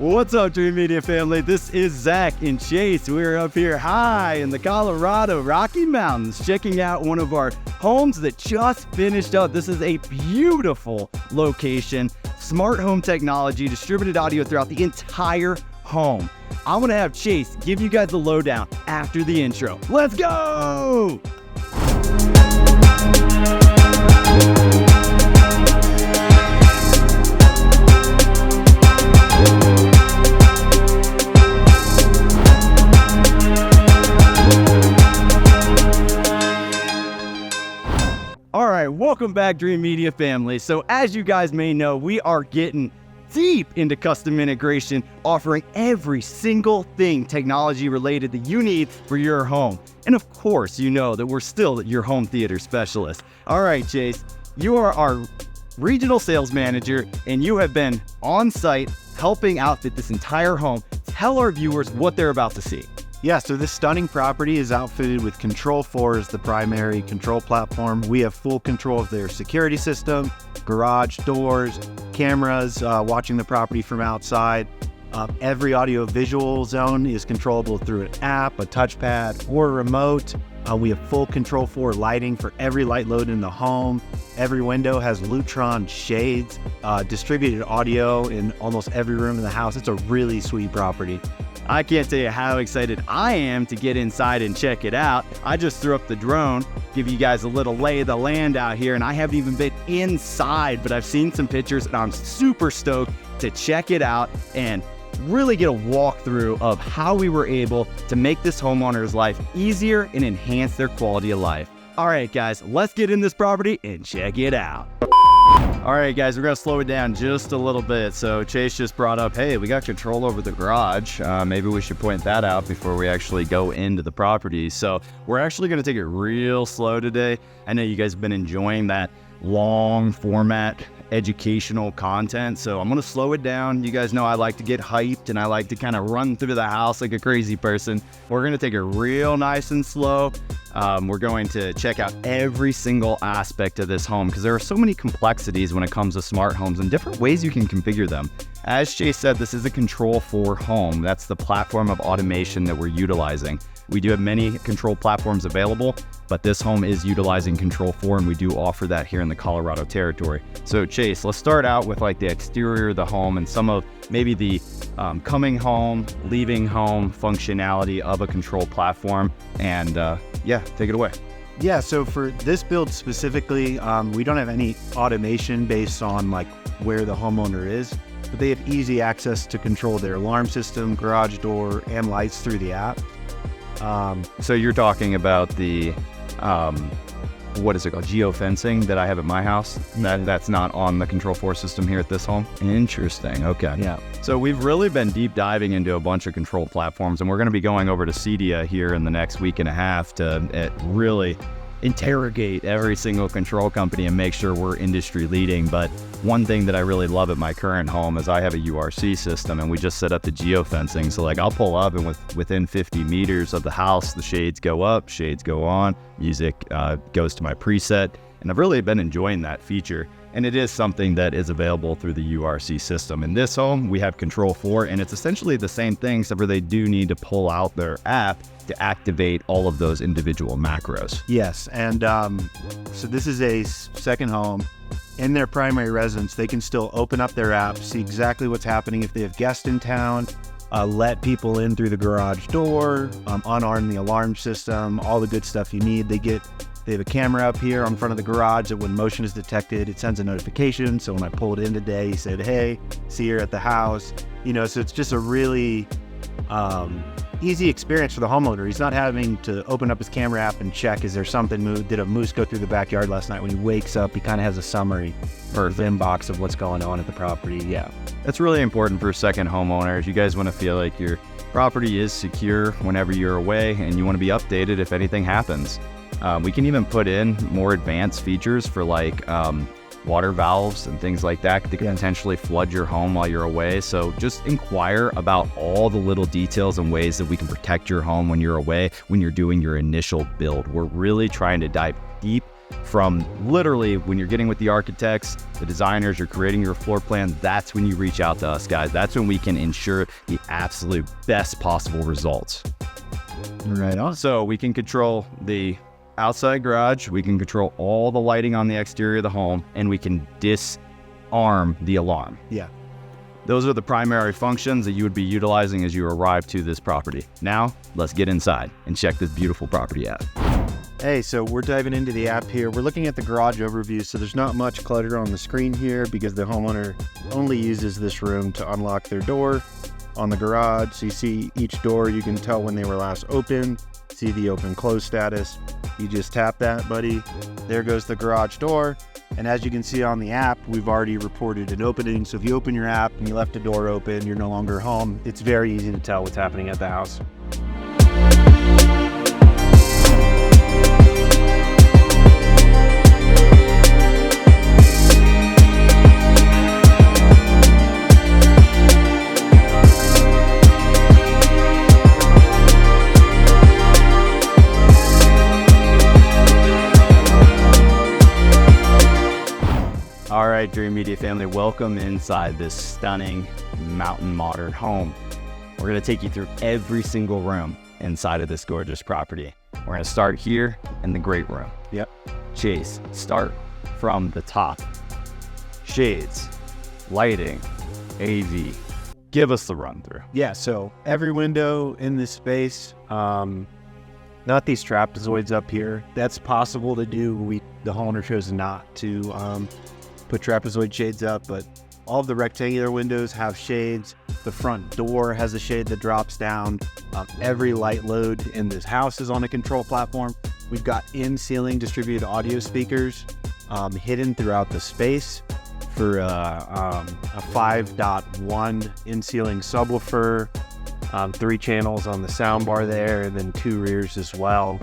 What's up, Dreamedia family? This is Zach and Chase. We're up here high in the Colorado Rocky Mountains checking out one of our homes that just finished up. This is a beautiful location, smart home technology, distributed audio throughout the entire home. I'm going to have Chase give you guys the lowdown after the intro. Let's go! All right, welcome back, Dreamedia family. So as you guys may know, we are getting deep into custom integration, offering every single thing technology related that you need for your home. And of course, you know that we're still your home theater specialist. All right, Chase, you are our regional sales manager, and you have been on site helping outfit this entire home. Tell our viewers what they're about to see. Yeah, so this stunning property is outfitted with Control4 as the primary control platform. We have full control of their security system, garage doors, cameras, watching the property from outside. Every audio visual zone is controllable through an app, a touchpad, or a remote. We have full Control4 lighting for every light load in the home. Every window has Lutron shades, distributed audio in almost every room in the house. It's a really sweet property. I can't tell you how excited I am to get inside and check it out. I just threw up the drone, give you guys a little lay of the land out here, and I haven't even been inside, but I've seen some pictures and I'm super stoked to check it out and really get a walkthrough of how we were able to make this homeowner's life easier and enhance their quality of life. All right, guys, let's get in this property and check it out. All right, guys, we're going to slow it down just a little bit. So Chase just brought up, hey, we got control over the garage. Maybe we should point that out before we actually go into the property. So we're actually going to take it real slow today. I know you guys have been enjoying that long format educational content, so I'm going to slow it down. You guys know I like to get hyped and I like to kind of run through the house like a crazy person. We're going to take it real nice and slow. We're going to check out every single aspect of this home because there are so many complexities when it comes to smart homes and different ways you can configure them. As Chase said, this is a Control4 home. That's the platform of automation that we're utilizing. We do have many control platforms available, but this home is utilizing Control4, and we do offer that here in the Colorado territory. So Chase, let's start out with like the exterior of the home and some of maybe the coming home, leaving home functionality of a control platform. And yeah, take it away. Yeah, so for this build specifically, we don't have any automation based on like where the homeowner is, but they have easy access to control their alarm system, garage door, and lights through the app. So you're talking about the, what is it called, geofencing that I have at my house? That's not on the Control4 system here at this home? Interesting, okay. Yeah. So we've really been deep diving into a bunch of control platforms, and we're going to be going over to Cedia here in the next week and a half to really interrogate every single control company and make sure we're industry leading. But one thing that I really love at my current home is I have a URC system, and we just set up the geofencing. So like I'll pull up and within 50 meters of the house, the shades go up, shades go on, music goes to my preset. And I've really been enjoying that feature. And it is something that is available through the URC system. In this home, we have Control4, and it's essentially the same thing, except for they do need to pull out their app to activate all of those individual macros. Yes, and so this is a second home. In their primary residence, they can still open up their app, see exactly what's happening if they have guests in town, let people in through the garage door, unarm the alarm system, all the good stuff you need. They have a camera up here on front of the garage that when motion is detected, it sends a notification. So when I pulled in today, he said, hey, see her at the house. You know, so it's just a really easy experience for the homeowner. He's not having to open up his camera app and check, is there something moved? Did a moose go through the backyard last night? When he wakes up, he kind of has a summary or inbox of what's going on at the property. Yeah. That's really important for second homeowners. You guys want to feel like your property is secure whenever you're away, and you want to be updated if anything happens. We can even put in more advanced features for like water valves and things like that that can potentially flood your home while you're away. So just inquire about all the little details and ways that we can protect your home when you're away, when you're doing your initial build. We're really trying to dive deep from literally when you're getting with the architects, the designers, you're creating your floor plan, that's when you reach out to us, guys. That's when we can ensure the absolute best possible results. Right on. So we can control the outside garage, we can control all the lighting on the exterior of the home, and we can disarm the alarm. Yeah. Those are the primary functions that you would be utilizing as you arrive to this property. Now, let's get inside and check this beautiful property out. Hey, so we're diving into the app here. We're looking at the garage overview, so there's not much clutter on the screen here because the homeowner only uses this room to unlock their door on the garage. So you see each door, you can tell when they were last open, see the open close status. You just tap that, buddy. There goes the garage door. And as you can see on the app, we've already reported an opening. So if you open your app and you left a door open, you're no longer home. It's very easy to tell what's happening at the house. All right, Dreamedia family, welcome inside this stunning mountain modern home. We're gonna take you through every single room inside of this gorgeous property. We're gonna start here in the great room. Yep. Chase, start from the top. Shades, lighting, AV. Give us the run through. Yeah, so every window in this space, not these trapezoids up here. That's possible to do. The homeowner chose not to put trapezoid shades up, but all of the rectangular windows have shades. The front door has a shade that drops down. Every light load in this house is on a control platform. We've got in-ceiling distributed audio speakers hidden throughout the space for a 5.1 in-ceiling subwoofer, 3 channels on the soundbar there, and then 2 rears as well.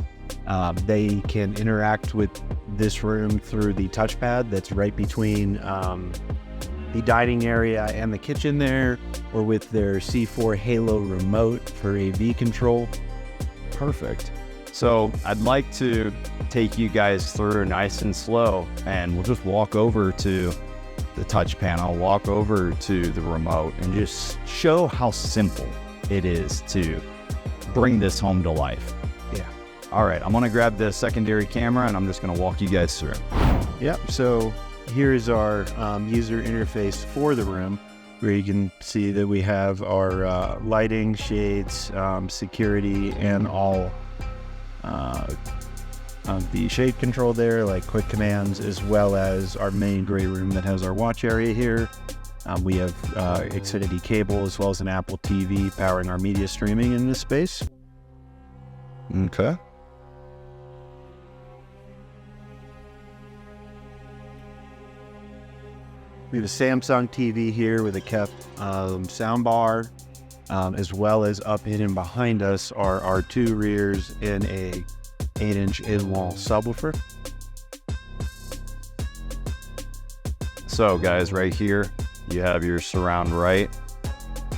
They can interact with this room through the touchpad that's right between the dining area and the kitchen there, or with their C4 Halo Remote for AV control. Perfect. So I'd like to take you guys through nice and slow, and we'll just walk over to the touch panel, walk over to the remote, and just show how simple it is to bring this home to life. Yeah. All right, I'm gonna grab the secondary camera and I'm just gonna walk you guys through. Yep, so here is our user interface for the room, where you can see that we have our lighting, shades, security, and all of the shade control there, like quick commands, as well as our main gray room that has our watch area here. We have Xfinity cable as well as an Apple TV powering our media streaming in this space. Okay. We have a Samsung TV here with a kept soundbar, as well as up hidden behind us are our 2 rears and a 8-inch in-wall subwoofer. So guys, right here, you have your surround right,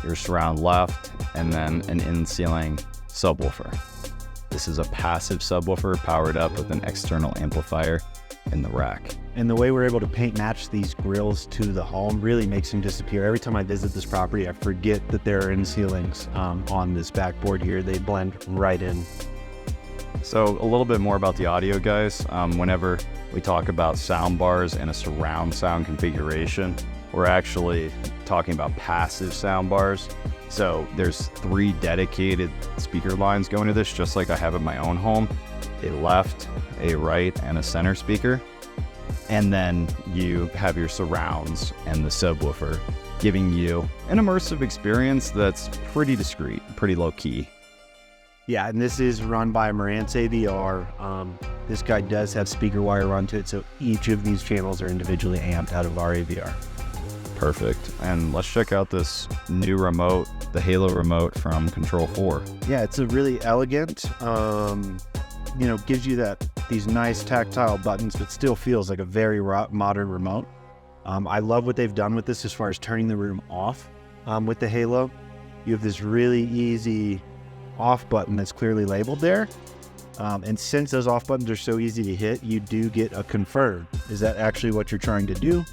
your surround left, and then an in-ceiling subwoofer. This is a passive subwoofer powered up with an external amplifier in the rack. And the way we're able to paint match these grills to the home really makes them disappear. Every time I visit this property, I forget that there are in-ceilings on this backboard here. They blend right in. So a little bit more about the audio, guys. Whenever we talk about sound bars and a surround sound configuration, we're actually talking about passive sound bars. So there's 3 dedicated speaker lines going to this, just like I have at my own home. A left, a right, and a center speaker. And then you have your surrounds and the subwoofer, giving you an immersive experience that's pretty discreet, pretty low key. Yeah, and this is run by Marantz AVR. This guy does have speaker wire run to it, so each of these channels are individually amped out of our AVR. Perfect. And let's check out this new remote, the Halo Remote from Control4. Yeah, it's a really elegant, gives you these nice tactile buttons, but still feels like a very modern remote. I love what they've done with this as far as turning the room off with the Halo. You have this really easy off button that's clearly labeled there. And since those off buttons are so easy to hit, you do get a confirm. Is that actually what you're trying to do?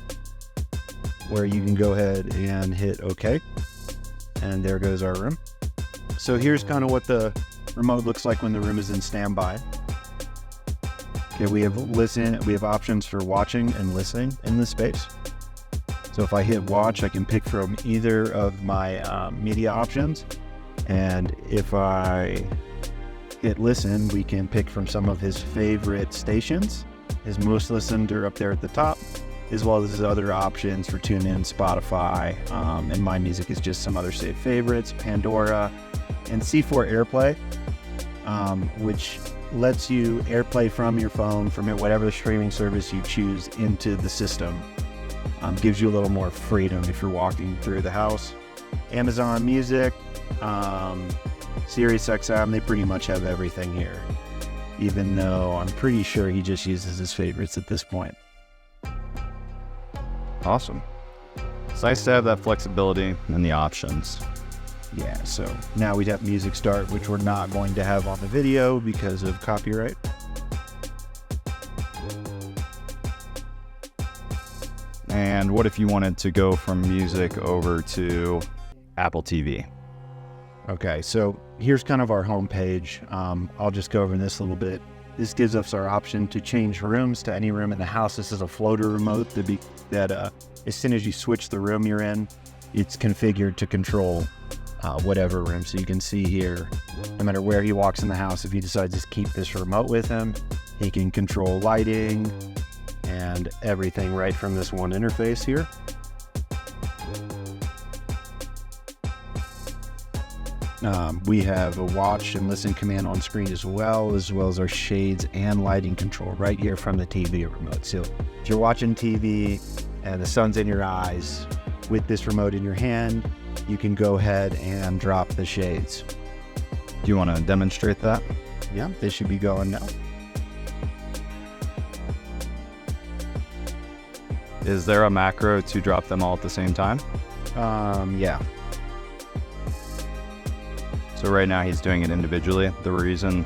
Where you can go ahead and hit OK. And there goes our room. So here's kind of what the remote looks like when the room is in standby. Okay, we have options for watching and listening in this space. So if I hit watch, I can pick from either of my media options. And if I hit listen, we can pick from some of his favorite stations. His most listened are up there at the top, as well as his other options for TuneIn, Spotify, and My Music is just some other saved favorites, Pandora, and C4 AirPlay, which lets you AirPlay from your phone, from whatever the streaming service you choose into the system. Gives you a little more freedom if you're walking through the house. Amazon Music, Sirius XM, they pretty much have everything here, even though I'm pretty sure he just uses his favorites at this point. Awesome. It's nice to have that flexibility and the options. Yeah, so now we'd have music start, which we're not going to have on the video because of copyright. And what if you wanted to go from music over to Apple TV? Okay, so here's kind of our home page. I'll just go over this a little bit. This gives us our option to change rooms to any room in the house. This is a floater remote that as soon as you switch the room you're in, it's configured to control whatever room. So you can see here, no matter where he walks in the house, if he decides to keep this remote with him, he can control lighting and everything right from this one interface here. We have a watch and listen command on screen as well as our shades and lighting control right here from the TV remote. So if you're watching TV and the sun's in your eyes, with this remote in your hand, you can go ahead and drop the shades. Do you want to demonstrate that? Yeah, they should be going now. Is there a macro to drop them all at the same time? Yeah. So right now he's doing it individually. The reason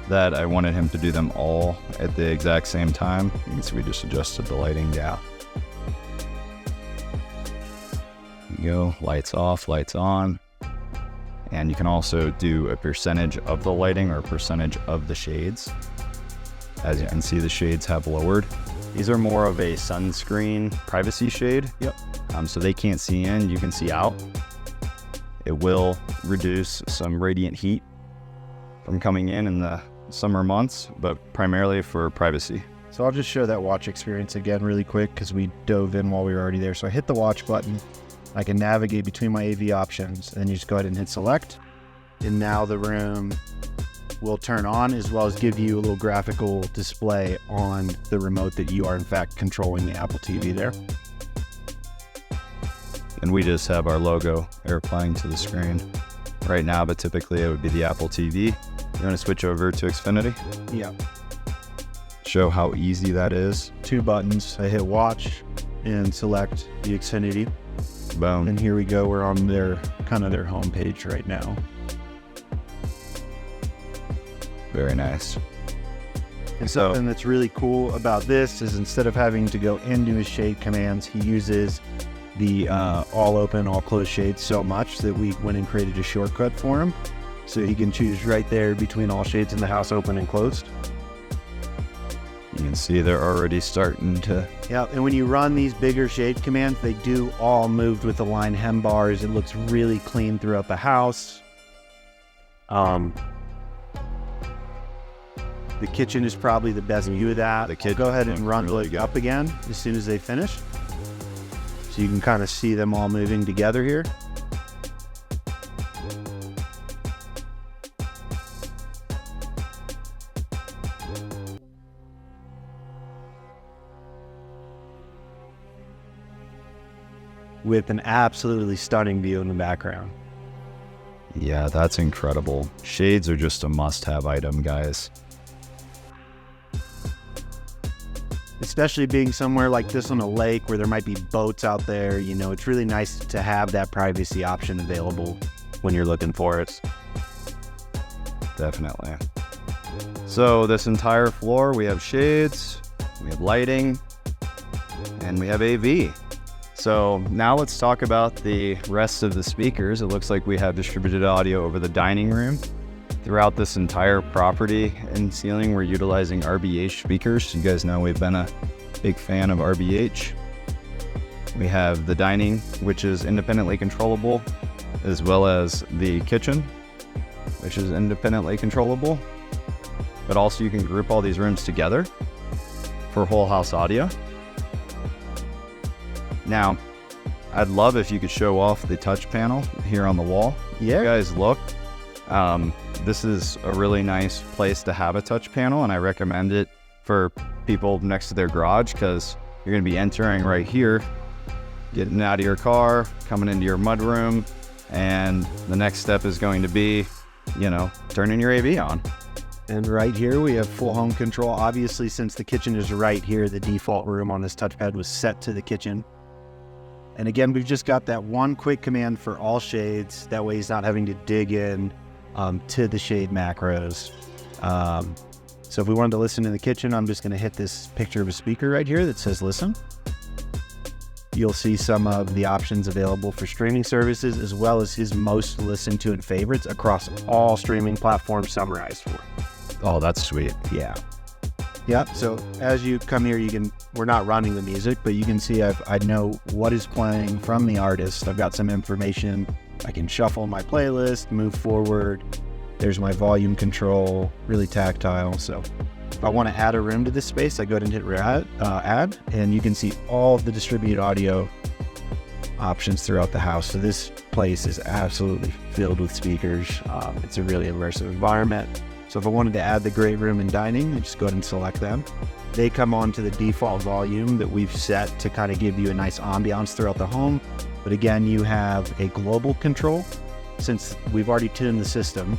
that I wanted him to do them all at the exact same time is we just adjusted the lighting down. There you go, lights off, lights on. And you can also do a percentage of the lighting or a percentage of the shades. As you can see, the shades have lowered. These are more of a sunscreen privacy shade. Yep. So they can't see in, you can see out. It will reduce some radiant heat from coming in the summer months, but primarily for privacy. So I'll just show that watch experience again really quick because we dove in while we were already there. So I hit the watch button. I can navigate between my AV options, and then you just go ahead and hit select. And now the room will turn on, as well as give you a little graphical display on the remote that you are in fact controlling the Apple TV there. And we just have our logo airplaying to the screen right now, but typically it would be the Apple TV. You want to switch over to Xfinity? Yeah. Show how easy that is. 2 buttons. I hit watch and select the Xfinity. Boom. And here we go. We're on their home page right now. Very nice. And something that's really cool about this is instead of having to go into his shade commands, he uses the all open, all closed shades so much that we went and created a shortcut for him. So he can choose right there between all shades in the house, open and closed. You can see they're already starting to... Yeah, and when you run these bigger shade commands, they do all move with align hem bars. It looks really clean throughout the house. The kitchen is probably the best view of that. The Go ahead and run really up again as soon as they finish. So you can kind of see them all moving together here. With an absolutely stunning view in the background. Yeah, that's incredible. Shades are just a must-have item, guys. Especially being somewhere like this on a lake where there might be boats out there, you know, it's really nice to have that privacy option available when you're looking for it. Definitely. So this entire floor, we have shades, we have lighting, and we have AV. So now let's talk about the rest of the speakers. It looks like we have distributed audio over the dining room. Throughout this entire property and ceiling, we're utilizing RBH speakers. You guys know we've been a big fan of RBH. We have the dining, which is independently controllable, as well as the kitchen, which is independently controllable. But also you can group all these rooms together for whole house audio. Now, I'd love if you could show off the touch panel here on the wall. Yeah. You guys look. This is a really nice place to have a touch panel, and I recommend it for people next to their garage because you're going to be entering right here, getting out of your car, coming into your mudroom, and the next step is going to be, turning your AV on. And right here we have full home control. Obviously, since the kitchen is right here, the default room on this touchpad was set to the kitchen. And again, we've just got that one quick command for all shades. That way he's not having to dig in to the shade macros. So if we wanted to listen in the kitchen, I'm just going to hit this picture of a speaker right here that says listen. You'll see some of the options available for streaming services, as well as his most listened to and favorites across all streaming platforms summarized for. Oh, that's sweet. Yeah. Yep. So as you come here, we're not running the music, but you can see I know what is playing from the artist. I've got some information. I can shuffle my playlist, move forward. There's my volume control, really tactile. So if I want to add a room to this space, I go ahead and hit add, and you can see all of the distributed audio options throughout the house. So this place is absolutely filled with speakers. It's a really immersive environment. So if I wanted to add the great room and dining, I just go ahead and select them. They come on to the default volume that we've set to kind of give you a nice ambiance throughout the home. But again, you have a global control. Since we've already tuned the system,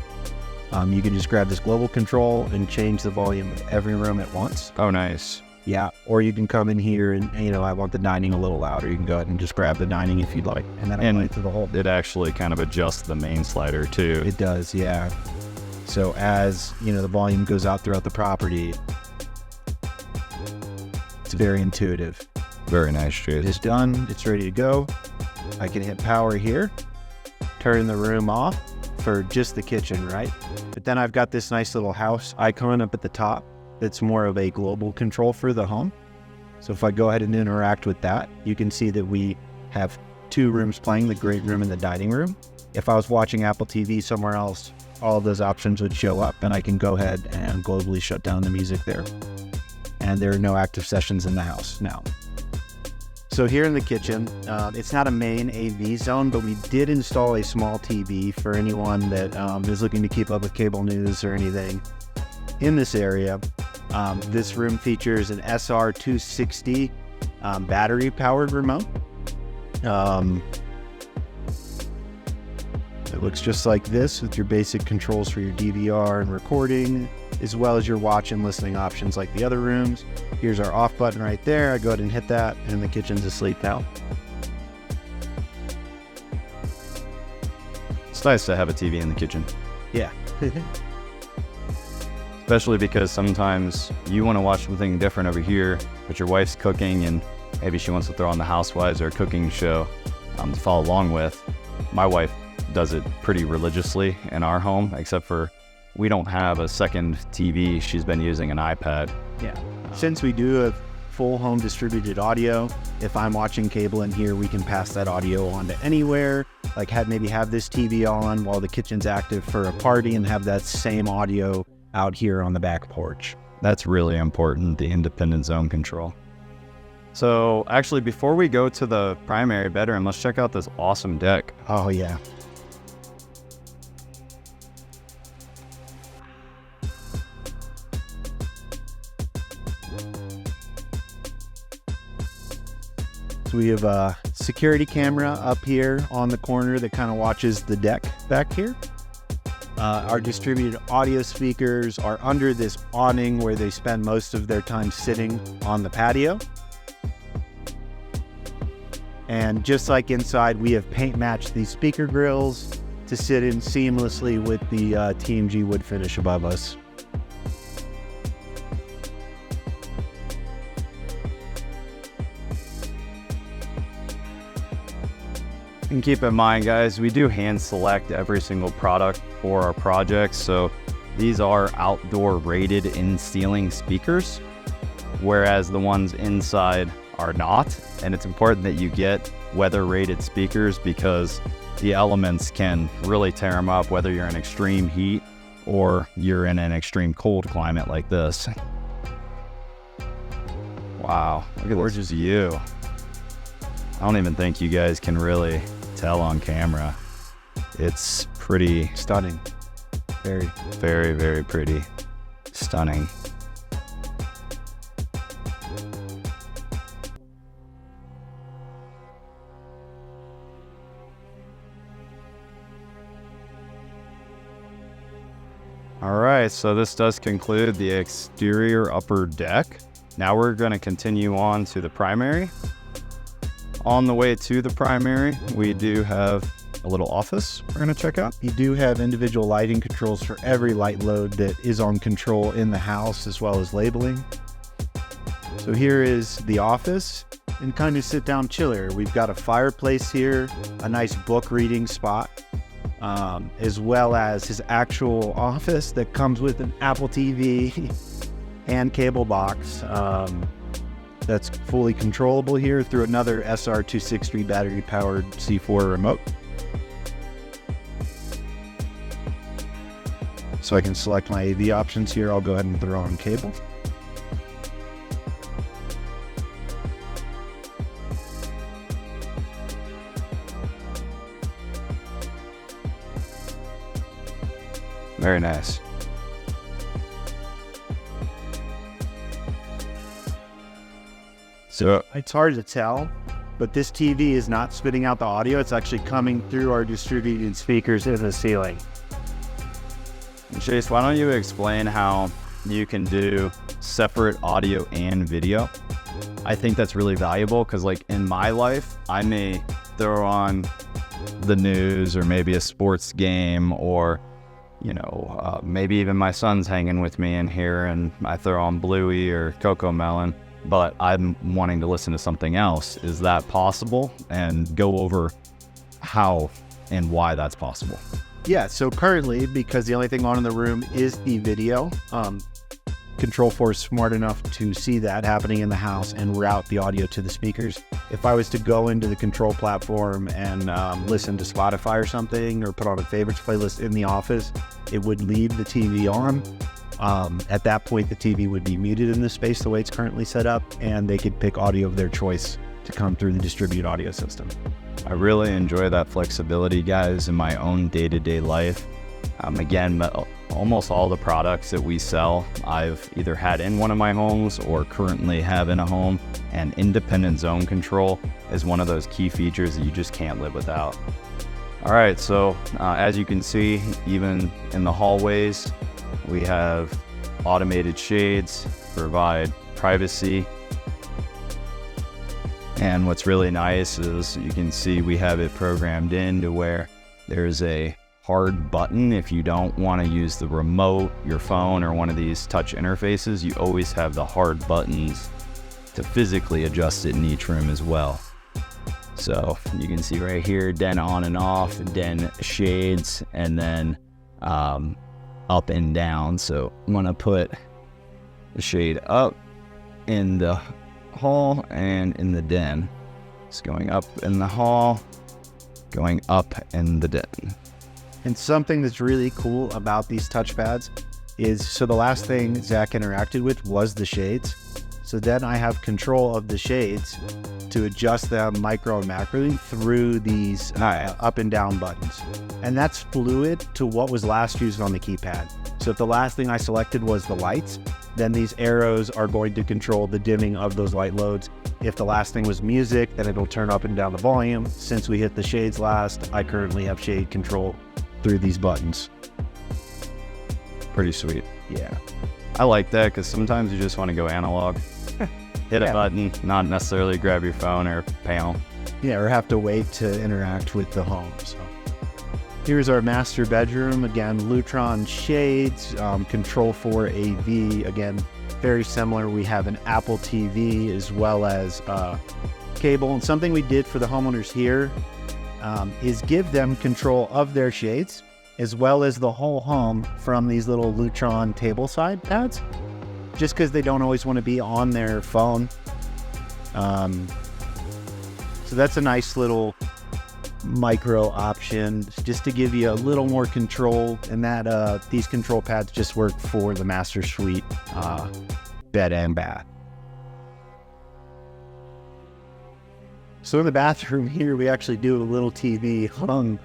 you can just grab this global control and change the volume of every room at once. Oh, nice. Yeah, or you can come in here and, I want the dining a little louder. You can go ahead and just grab the dining if you'd like. And then apply it to the whole. It actually kind of adjusts the main slider too. It does, yeah. So as, the volume goes out throughout the property, it's very intuitive. Very nice, Chase. It's done. It's ready to go. I can hit power here, turn the room off for just the kitchen, right? But then I've got this nice little house icon up at the top that's more of a global control for the home. So if I go ahead and interact with that, you can see that we have two rooms playing, the great room and the dining room. If I was watching Apple TV somewhere else, all of those options would show up, and I can go ahead and globally shut down the music there. And there are no active sessions in the house now. So here in the kitchen, it's not a main AV zone, but we did install a small TV for anyone that is looking to keep up with cable news or anything in this area. This room features an SR260 battery-powered remote. It looks just like this with your basic controls for your DVR and recording, as well as your watch and listening options like the other rooms. Here's our off button right there. I go ahead and hit that, and the kitchen's asleep now. It's nice to have a TV in the kitchen. Yeah. Especially because sometimes you want to watch something different over here, but your wife's cooking and maybe she wants to throw on the Housewives or a cooking show to follow along with. My wife does it pretty religiously in our home, except for we don't have a second TV. She's been using an iPad. Yeah. Since we do have full home distributed audio, if I'm watching cable in here, we can pass that audio on to anywhere. Like maybe have this TV on while the kitchen's active for a party and have that same audio out here on the back porch. That's really important, the independent zone control. So actually, before we go to the primary bedroom, let's check out this awesome deck. Oh yeah. So we have a security camera up here on the corner that kind of watches the deck back here. Our distributed audio speakers are under this awning where they spend most of their time sitting on the patio. And just like inside, we have paint matched these speaker grills to sit in seamlessly with the TMG wood finish above us. And keep in mind, guys, we do hand select every single product for our projects. So these are outdoor rated in ceiling speakers, whereas the ones inside are not. And it's important that you get weather rated speakers because the elements can really tear them up, whether you're in extreme heat or you're in an extreme cold climate like this. Wow, look at this view. I don't even think you guys can really tell on camera. It's pretty Stunning. Very. very, very pretty. Stunning. All right, so this does conclude the exterior upper deck. Now we're going to continue on to the primary. On the way to the primary, we do have a little office we're going to check out. You do have individual lighting controls for every light load that is on control in the house, as well as labeling. So here is the office, and kind of sit down chiller. We've got a fireplace here, a nice book reading spot, as well as his actual office that comes with an Apple TV and cable box. That's fully controllable here through another SR263 battery powered C4 remote. So I can select my AV options here. I'll go ahead and throw on cable. Very nice. So It's hard to tell, but this TV is not spitting out the audio. It's actually coming through our distributed speakers in the ceiling. Chase, why don't you explain how you can do separate audio and video? I think that's really valuable because, like, in my life, I may throw on the news or maybe a sports game, or maybe even my son's hanging with me in here and I throw on Bluey or Coco Melon, but I'm wanting to listen to something else. Is that possible? And go over how and why that's possible. Yeah, so currently, because the only thing on in the room is the video, Control4 is smart enough to see that happening in the house and route the audio to the speakers. If I was to go into the control platform and listen to Spotify or something, or put on a favorites playlist in the office, it would leave the TV on. At that point, the TV would be muted in the space the way it's currently set up, and they could pick audio of their choice to come through the distributed audio system. I really enjoy that flexibility, guys, in my own day-to-day life. Again, almost all the products that we sell, I've either had in one of my homes or currently have in a home, and independent zone control is one of those key features that you just can't live without. All right, so as you can see, even in the hallways, we have automated shades, provide privacy. And what's really nice is you can see we have it programmed in to where there's a hard button. If you don't want to use the remote, your phone, or one of these touch interfaces, you always have the hard buttons to physically adjust it in each room as well. So you can see right here, den on and off, den shades, and then up and down. So I'm gonna put the shade up in the hall and in the den. It's going up in the hall, going up in the den. And something that's really cool about these touchpads is, so the last thing Zach interacted with was the shades. So then I have control of the shades to adjust them micro and macroly through these up and down buttons. And that's fluid to what was last used on the keypad. So if the last thing I selected was the lights, then these arrows are going to control the dimming of those light loads. If the last thing was music, then it'll turn up and down the volume. Since we hit the shades last, I currently have shade control through these buttons. Pretty sweet. Yeah. I like that because sometimes you just want to go analog. Hit a button, not necessarily grab your phone or panel. Yeah, or have to wait to interact with the home. So here's our master bedroom. Again, Lutron shades, Control4 AV. Again, very similar. We have an Apple TV as well as cable. And something we did for the homeowners here is give them control of their shades as well as the whole home from these little Lutron tableside pads, just because they don't always want to be on their phone. So that's a nice little micro option just to give you a little more control, and that these control pads just work for the master suite bed and bath. So in the bathroom here, we actually do a little TV hung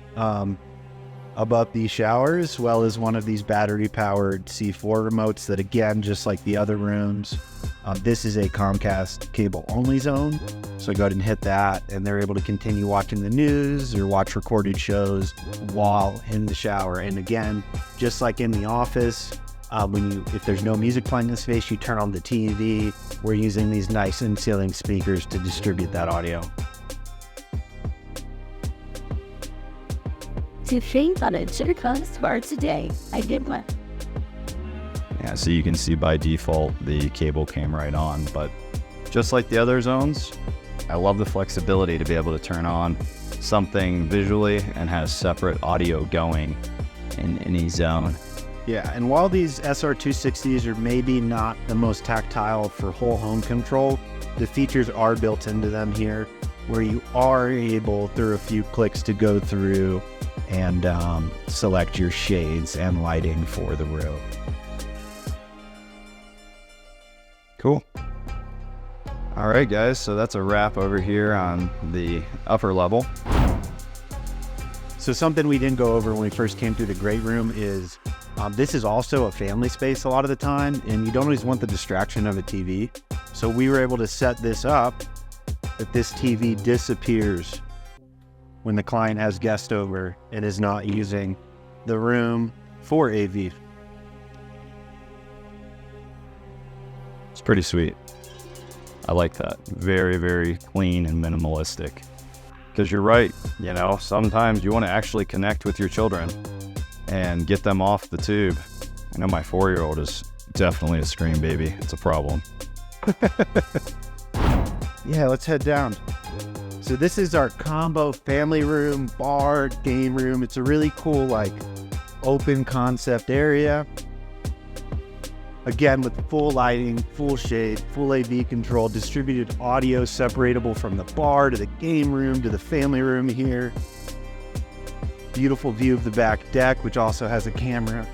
above these showers, as well as one of these battery-powered C4 remotes that, again, just like the other rooms, this is a Comcast cable-only zone. So go ahead and hit that, and they're able to continue watching the news or watch recorded shows while in the shower. And again, just like in the office, if there's no music playing in the space, you turn on the TV. We're using these nice in-ceiling speakers to distribute that audio. To think on a Soundbar today, I did one. Yeah, so you can see by default the cable came right on, but just like the other zones, I love the flexibility to be able to turn on something visually and has separate audio going in any zone. Yeah, and while these SR260s are maybe not the most tactile for whole home control, the features are built into them here, where you are able, through a few clicks, to go through and select your shades and lighting for the room. Cool. All right, guys, so that's a wrap over here on the upper level. So something we didn't go over when we first came through the great room is this is also a family space a lot of the time, and you don't always want the distraction of a TV. So we were able to set this up that this TV disappears when the client has guests over and is not using the room for AV. It's pretty sweet. I like that. Very, very clean and minimalistic. Because you're right, you know, sometimes you want to actually connect with your children and get them off the tube. I know my 4-year-old is definitely a scream baby. It's a problem. Yeah, let's head down. So this is our combo family room, bar, game room. It's a really cool, like, open concept area. Again, with full lighting, full shade, full AV control, distributed audio separatable from the bar to the game room to the family room here. Beautiful view of the back deck, which also has a camera.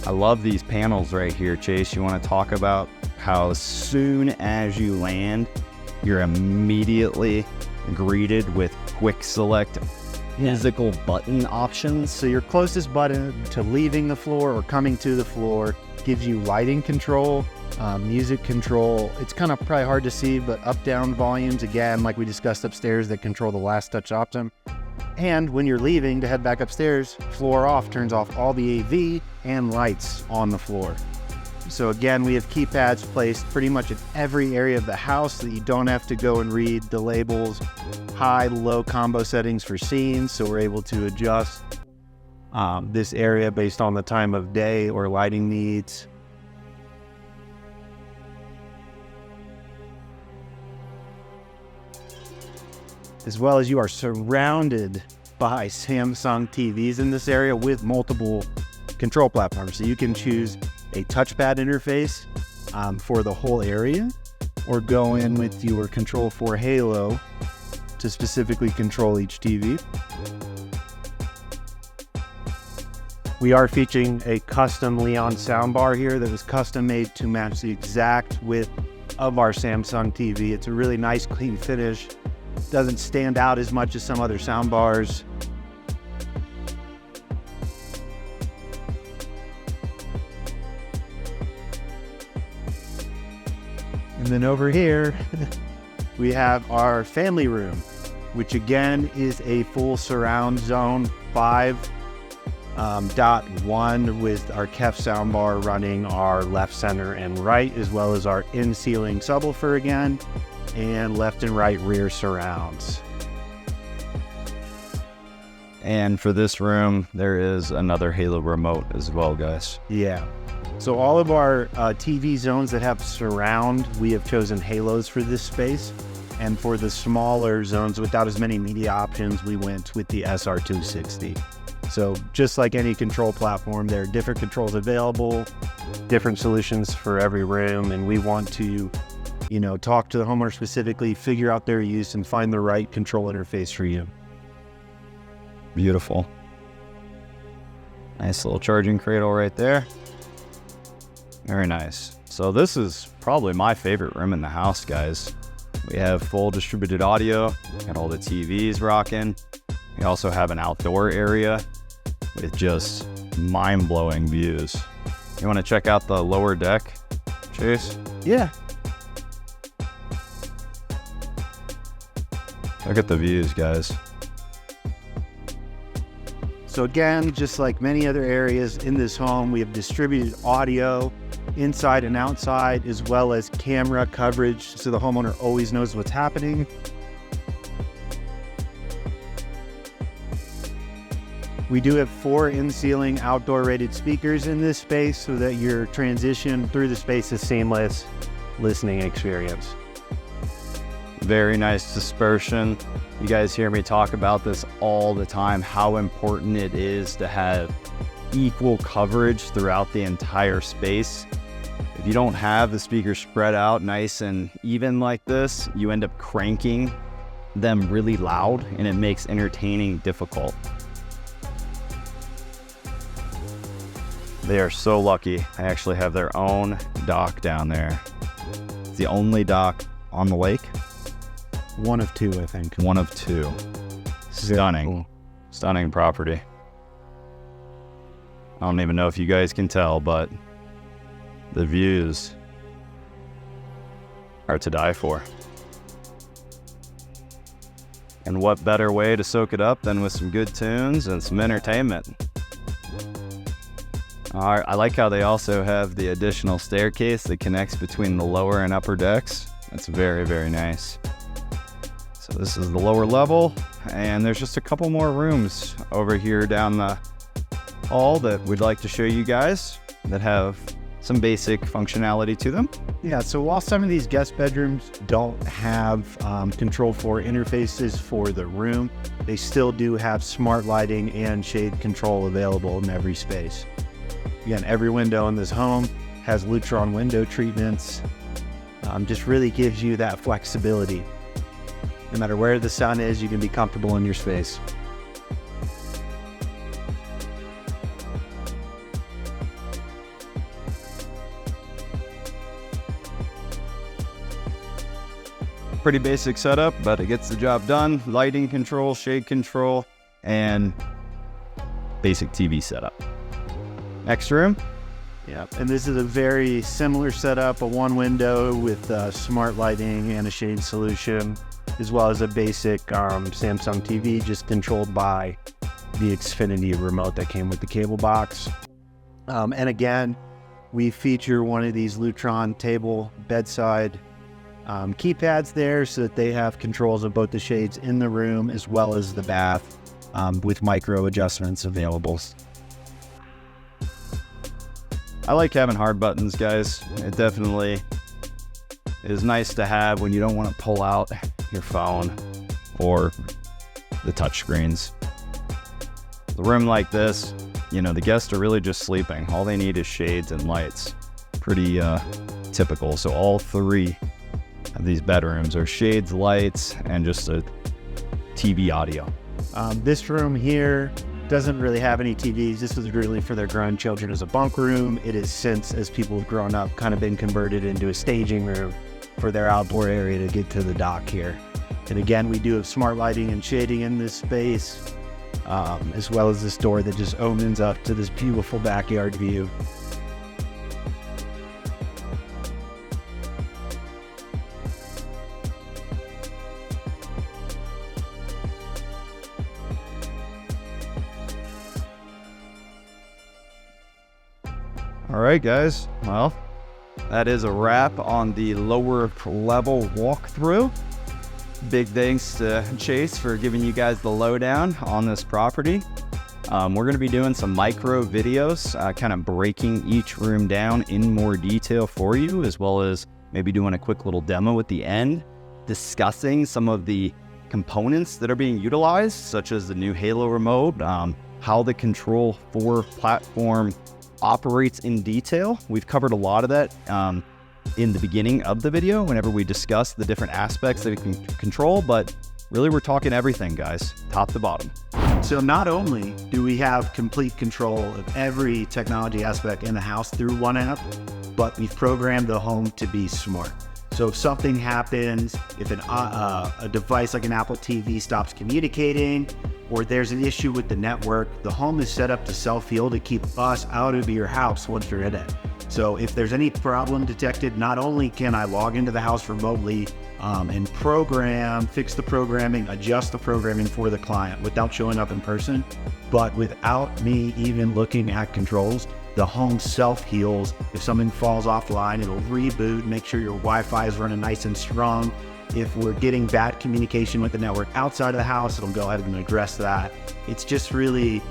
I love these panels right here, Chase. You want to talk about how as soon as you land, you're immediately greeted with quick select physical button options. So your closest button to leaving the floor or coming to the floor gives you lighting control, music control. It's kind of probably hard to see, but up-down volumes, again, like we discussed upstairs, that control the last touch option. And when you're leaving to head back upstairs, floor off turns off all the AV and lights on the floor. So again, we have keypads placed pretty much in every area of the house so that you don't have to go and read the labels. High, low combo settings for scenes, so we're able to adjust this area based on the time of day or lighting needs. As well as you are surrounded by Samsung TVs in this area with multiple control platforms. So you can choose a touchpad interface for the whole area, or go in with your Control4 Halo to specifically control each TV. We are featuring a custom Leon soundbar here that was custom made to match the exact width of our Samsung TV. It's a really nice, clean finish. Doesn't stand out as much as some other soundbars. And then over here, we have our family room, which again is a full surround zone 5.1 with our KEF soundbar running our left, center, and right, as well as our in-ceiling subwoofer again, and left and right rear surrounds. And for this room, there is another Halo remote as well, guys. Yeah. So all of our TV zones that have surround, we have chosen Halos for this space. And for the smaller zones without as many media options, we went with the SR260. So just like any control platform, there are different controls available, different solutions for every room, and we want to, talk to the homeowner specifically, figure out their use, and find the right control interface for you. Beautiful. Nice little charging cradle right there. Very nice. So this is probably my favorite room in the house, guys. We have full distributed audio, got all the TVs rocking. We also have an outdoor area with just mind-blowing views. You want to check out the lower deck, Chase? Yeah. Look at the views, guys. So again, just like many other areas in this home, we have distributed audio inside and outside, as well as camera coverage, so the homeowner always knows what's happening. We do have 4 in-ceiling outdoor rated speakers in this space so that your transition through the space is seamless listening experience. Very nice dispersion. You guys hear me talk about this all the time, how important it is to have equal coverage throughout the entire space. If you don't have the speakers spread out nice and even like this, you end up cranking them really loud and it makes entertaining difficult. They are so lucky. They actually have their own dock down there. It's the only dock on the lake. One of 2, I think. One of 2. Stunning. Cool. Stunning property. I don't even know if you guys can tell, but the views are to die for. And what better way to soak it up than with some good tunes and some entertainment? I like how they also have the additional staircase that connects between the lower and upper decks. That's very, very nice. So this is the lower level, and there's just a couple more rooms over here down the hall that we'd like to show you guys that have some basic functionality to them. Yeah, so while some of these guest bedrooms don't have Control4 interfaces for the room, they still do have smart lighting and shade control available in every space. Again, every window in this home has Lutron window treatments. Just really gives you that flexibility. No matter where the sun is, you can be comfortable in your space. Pretty basic setup, but it gets the job done. Lighting control, shade control, and basic TV setup. Next room. Yeah, and this is a very similar setup, a one window with smart lighting and a shade solution, as well as a basic Samsung TV, just controlled by the Xfinity remote that came with the cable box. And again, we feature one of these Lutron table bedside keypads there so that they have controls of both the shades in the room as well as the bath with micro adjustments available. I like having hard buttons, guys. It definitely is nice to have when you don't want to pull out your phone or the touch screens. The room like this, the guests are really just sleeping. All they need is shades and lights. Pretty typical. So all 3 of these bedrooms are shades, lights, and just a TV audio. This room here doesn't really have any TVs. This was really for their grown children as a bunk room. It has since, as people have grown up, kind of been converted into a staging room for their outdoor area to get to the dock here. And again, we do have smart lighting and shading in this space, as well as this door that just opens up to this beautiful backyard view. All right, guys. Well, that is a wrap on the lower level walkthrough. Big thanks to Chase for giving you guys the lowdown on this property. We're going to be doing some micro videos, kind of breaking each room down in more detail for you, as well as maybe doing a quick little demo at the end. discussing some of the components that are being utilized, such as the new Halo Remote, how the Control4 platform operates in detail. We've covered a lot of that in the beginning of the video whenever we discuss the different aspects that we can control, but really we're talking everything, guys, top to bottom. So not only do we have complete control of every technology aspect in the house through one app, but we've programmed the home to be smart. So if something happens, if a device like an Apple TV stops communicating, or there's an issue with the network, the home is set up to self-heal to keep us out of your house once you're in it. So if there's any problem detected, not only can I log into the house remotely and fix the programming, adjust the programming for the client without showing up in person, but without me even looking at controls, the home self-heals. If something falls offline, it'll reboot, make sure your Wi-Fi is running nice and strong. If we're getting bad communication with the network outside of the house, it'll go ahead and address that. It's just really,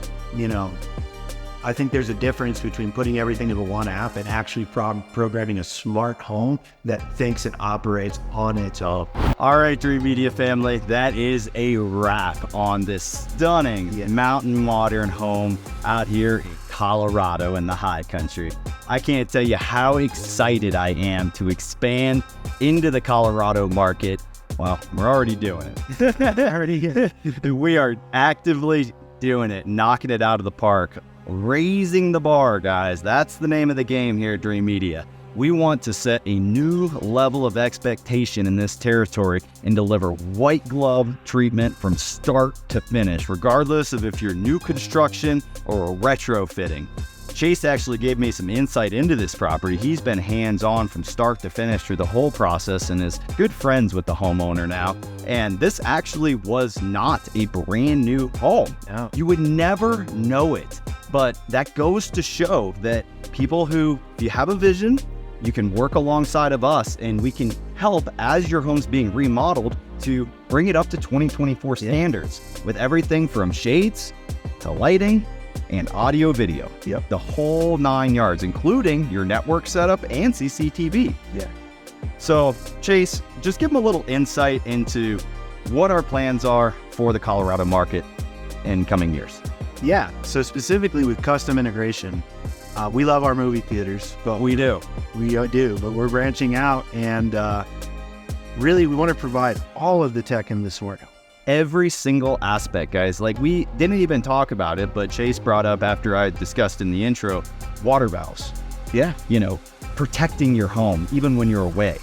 I think there's a difference between putting everything into one app and actually programming a smart home that thinks and operates on its own. All right, Dreamedia family, that is a wrap on this stunning mountain modern home out here in Colorado in the high country. I can't tell you how excited I am to expand into the Colorado market. Well, we're already doing it. We are actively doing it, knocking it out of the park, raising the bar, guys. That's the name of the game here at Dreamedia. We want to set a new level of expectation in this territory and deliver white glove treatment from start to finish, regardless of if you're new construction or retrofitting. Chase actually gave me some insight into this property. He's been hands-on from start to finish through the whole process and is good friends with the homeowner now. And this actually was not a brand new home. No. You would never know it, but that goes to show that people who, if you have a vision, you can work alongside of us and we can help as your home's being remodeled to bring it up to 2024 standards with everything from shades to lighting and audio video. Yep. The whole 9 yards, including your network setup and CCTV. Yeah. So Chase, just give them a little insight into what our plans are for the Colorado market in coming years. Yeah, so specifically with custom integration, we love our movie theaters, but We do. but we're branching out and really we want to provide all of the tech in this world. Every single aspect, guys. Like, we didn't even talk about it, but Chase brought up after I discussed in the intro, water valves. Yeah. Protecting your home even when you're away.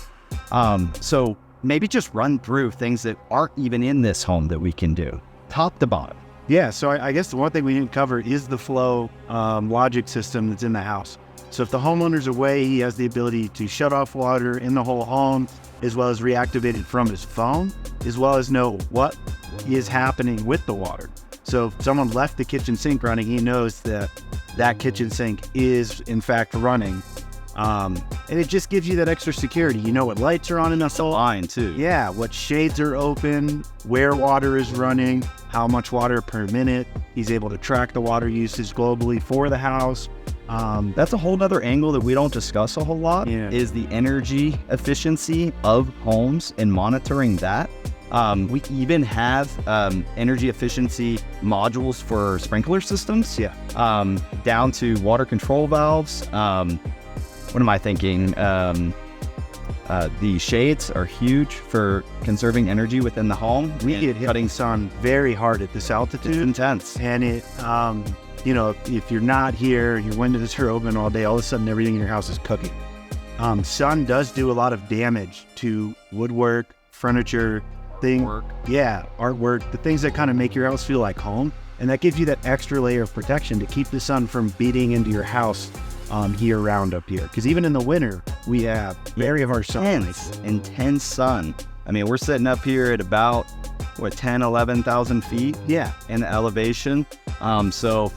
So maybe just run through things that aren't even in this home that we can do, top to bottom. Yeah, so I guess the one thing we didn't cover is the flow logic system that's in the house. So if the homeowner's away, he has the ability to shut off water in the whole home, as well as reactivate it from his phone, as well as know what is happening with the water. So if someone left the kitchen sink running, he knows that that kitchen sink is in fact running. And it just gives you that extra security. You know what lights are on in the whole Line too. Yeah, what shades are open, where water is running, how much water per minute. He's able to track the water usage globally for the house. That's a whole nother angle that we don't discuss a whole lot, Yeah. is the energy efficiency of homes and monitoring that. We even have energy efficiency modules for sprinkler systems, Yeah. down to water control valves. What am I thinking? The shades are huge for conserving energy within the home. We and get hit cutting sun very hard at this altitude. It's intense. And it, if you're not here, your windows are open all day, all of a sudden everything in your house is cooking. Sun does do a lot of damage to woodwork, furniture, artwork, the things that kind of make your house feel like home. And that gives you that extra layer of protection to keep the sun from beating into your house year round up here. Because even in the winter, we have very harsh sun. Intense sun. I mean, we're sitting up here at about, 11,000 feet? Yeah. In the elevation. So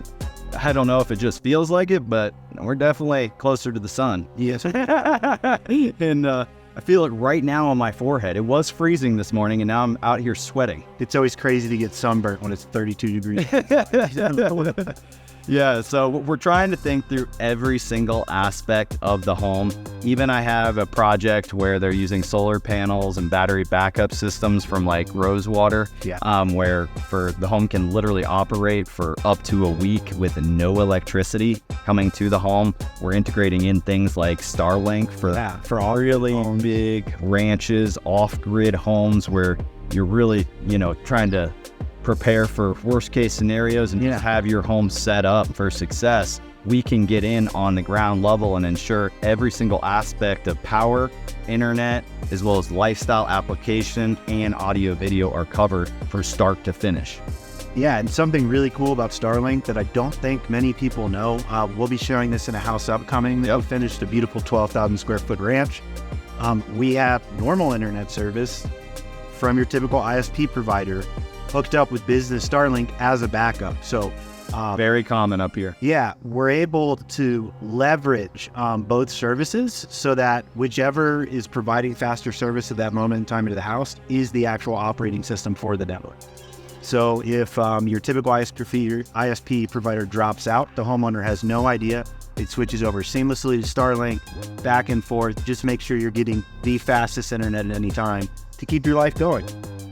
I don't know if it just feels like it, but we're definitely closer to the sun. Yes. And I feel it right now on my forehead. It was freezing this morning, and now I'm out here sweating. It's always crazy to get sunburnt when it's 32 degrees. Yeah, so we're trying to think through every single aspect of the home. Even I have a project where they're using solar panels and battery backup systems from like Rosewater, where the home can literally operate for up to a week with no electricity coming to the home. We're integrating in things like Starlink for all really big ranches, off-grid homes where you're really, trying to prepare for worst case scenarios and just have your home set up for success. We can get in on the ground level and ensure every single aspect of power, internet, as well as lifestyle application and audio video are covered from start to finish. Yeah, and something really cool about Starlink that I don't think many people know, we'll be showing this in a house upcoming that we finished, a beautiful 12,000 square foot ranch. We have normal internet service from your typical ISP provider hooked up with business Starlink as a backup. So very common up here. Yeah, we're able to leverage both services so that whichever is providing faster service at that moment in time to the house is the actual operating system for the network. So if your typical ISP provider drops out, the homeowner has no idea. It switches over seamlessly to Starlink, back and forth. Just make sure you're getting the fastest internet at any time to keep your life going.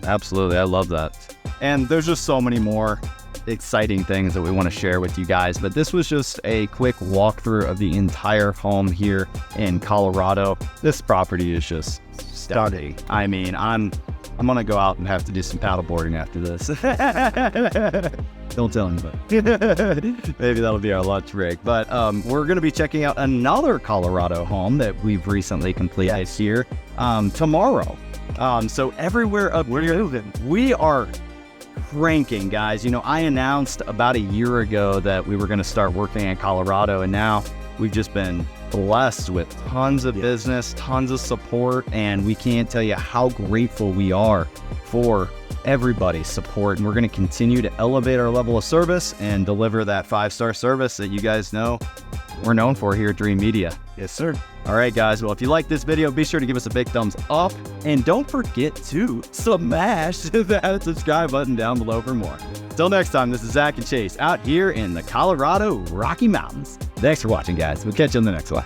Absolutely, I love that. And there's just so many more exciting things that we want to share with you guys, but this was just a quick walkthrough of the entire home here in Colorado. This property is just stunning. I mean, I'm gonna go out and have to do some paddleboarding after this. Don't tell anybody. Maybe that'll be our lunch break. But we're gonna be checking out another Colorado home that we've recently completed here tomorrow. So everywhere up here, we are cranking, guys. I announced about a year ago that we were going to start working in Colorado, and now we've just been blessed with tons of business, tons of support, and we can't tell you how grateful we are for everybody's support. And we're going to continue to elevate our level of service and deliver that 5-star service that you guys know we're known for here at Dreamedia. Yes, sir. All right, guys. Well, if you like this video, be sure to give us a big thumbs up. And don't forget to smash that subscribe button down below for more. Till next time, this is Zach and Chase out here in the Colorado Rocky Mountains. Thanks for watching, guys. We'll catch you on the next one.